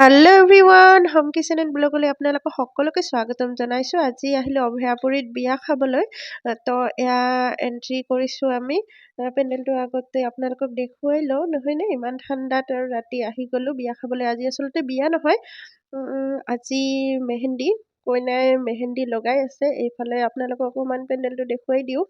Hello' everyone home kitchen and ব্লগলৈ আপোনালোকক সকলোকে স্বাগতম জনাইছোঁ। আজি আহিলোঁ অভয়াপুৰীত বিয়া খাবলৈ। তো এয়া এণ্ট্ৰি কৰিছোঁ আমি পেণ্ডেলটোৰ আগতে আপোনালোকক দেখুৱাই লওঁ, নহয়নে? ইমান ঠাণ্ডাত আৰু ৰাতি আহি গ'লোঁ বিয়া খাবলৈ। আজি আচলতে বিয়া নহয়, আজি মেহেন্দি, কইনাই মেহেন্দি লগাই আছে। এইফালে আপোনালোকক অকণমান পেণ্ডেলটো দেখুৱাই দিওঁ।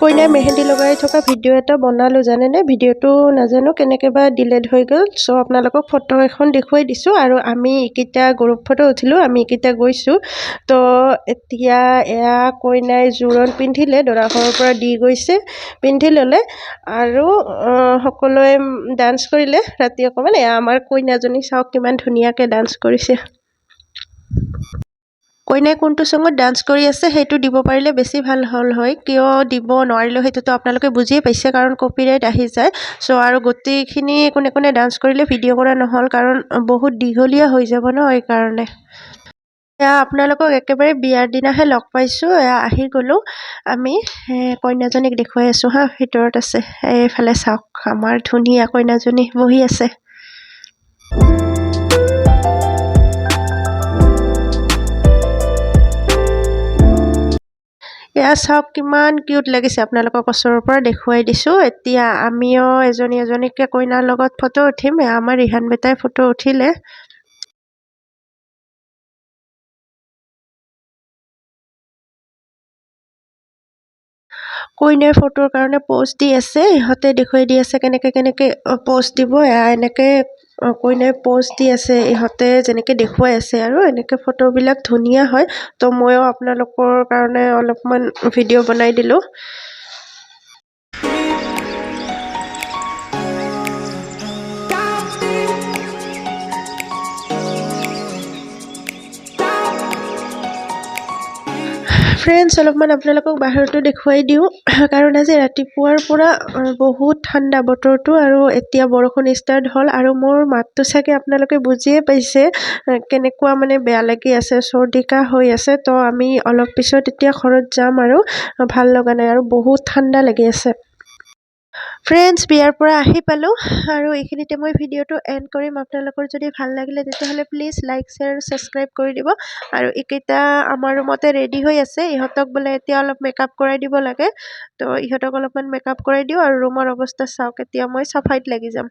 কইনাই মেহেন্দি লগাই থকা ভিডিঅ' এটা বনালোঁ জানেনে? ভিডিঅ'টো নাজানো কেনেকৈ বা ডিলেট হৈ গ'ল। চ' আপোনালোকক ফটো এখন দেখুৱাই দিছোঁ আৰু আমি এইকেইটা গ্ৰুপ ফটো উঠিলোঁ, আমি এইকেইটা গৈছোঁ। তো এতিয়া এয়া কইনাই জোৰোণ পিন্ধিলে, দৰা ঘৰৰ পৰা দি গৈছে, পিন্ধি ল'লে আৰু সকলোৱে ডান্স কৰিলে ৰাতি অকণমান। এয়া আমাৰ কইনাজনী চাওক কিমান ধুনীয়াকৈ ডান্স কৰিছে। কইনাই কোনটো ছঙত ডান্স কৰি আছে সেইটো দিব পাৰিলে বেছি ভাল হ'ল হয়। কিয় দিব নোৱাৰিলোঁ সেইটোতো আপোনালোকে বুজিয়ে পাইছে, কাৰণ কপিৰাইট আহি যায়। চ' আৰু গোটেইখিনি কোনে কোনে ডান্স কৰিলে ভিডিঅ' কৰা নহ'ল, কাৰণ বহুত দীঘলীয়া হৈ যাব ন, এইকাৰণে। এয়া আপোনালোকক একেবাৰে বিয়াৰ দিনাহে লগ পাইছোঁ। এয়া আহি গ'লোঁ আমি। কইনাজনীক দেখুৱাই আছোঁ হা, ভিতৰত আছে। এইফালে চাওক আমাৰ ধুনীয়া কইনাজনী বহি আছে। এয়া চাওক কিমান কিউট লাগিছে, আপোনালোকক ওচৰৰ পৰা দেখুৱাই দিছোঁ। এতিয়া আমিও এজনীকৈ কইনাৰ লগত ফটো উঠিম। এয়া আমাৰ ৰিহান বেটাই ফটো উঠিলে। কইনাই ফটোৰ কাৰণে প'ষ্ট দি আছে, ইহঁতে দেখুৱাই দি আছে কেনেকৈ প'ষ্ট দিব। এয়া এনেকৈ কইনাই প'ষ্ট দি আছে, ইহঁতে যেনেকৈ দেখুৱাই আছে আৰু এনেকৈ ফটোবিলাক ধুনীয়া হয়। তো ময়ো আপোনালোকৰ কাৰণে অলপমান ভিডিঅ' বনাই দিলোঁ। ফ্ৰেণ্ডছ, অলপমান আপোনালোকক বাহিৰতো দেখুৱাই দিওঁ, কাৰণ আজি ৰাতিপুৱাৰ পৰা বহুত ঠাণ্ডা বতৰটো আৰু এতিয়া বৰষুণ ষ্টাৰ্ট হ'ল। আৰু মোৰ মাতটো চাগে আপোনালোকে বুজিয়ে পাইছে কেনেকুৱা মানে বেয়া লাগি আছে, চৰ্দি কাহ হৈ আছে। তো আমি অলপ পিছত এতিয়া ঘৰত যাম আৰু ভাল লগা নাই আৰু বহুত ঠাণ্ডা লাগি আছে। ফ্ৰেণ্ডছ, বিয়াৰ পৰা আহি পালোঁ আৰু এইখিনিতে মই ভিডিঅ'টো এণ্ড কৰিম। আপোনালোকৰ যদি ভাল লাগিলে তেতিয়াহ'লে প্লিজ লাইক, শ্বেয়াৰ, ছাবস্ক্ৰাইব কৰি দিব। আৰু এইকেইটা আমাৰ ৰুমতে ৰেডি হৈ আছে, ইহঁতক বোলে এতিয়া অলপ মেকআপ কৰাই দিব লাগে। তো ইহঁতক অলপমান মেকআপ কৰাই দিওঁ আৰু ৰুমৰ অৱস্থা চাওক, এতিয়া মই চাফাইত লাগি যাম।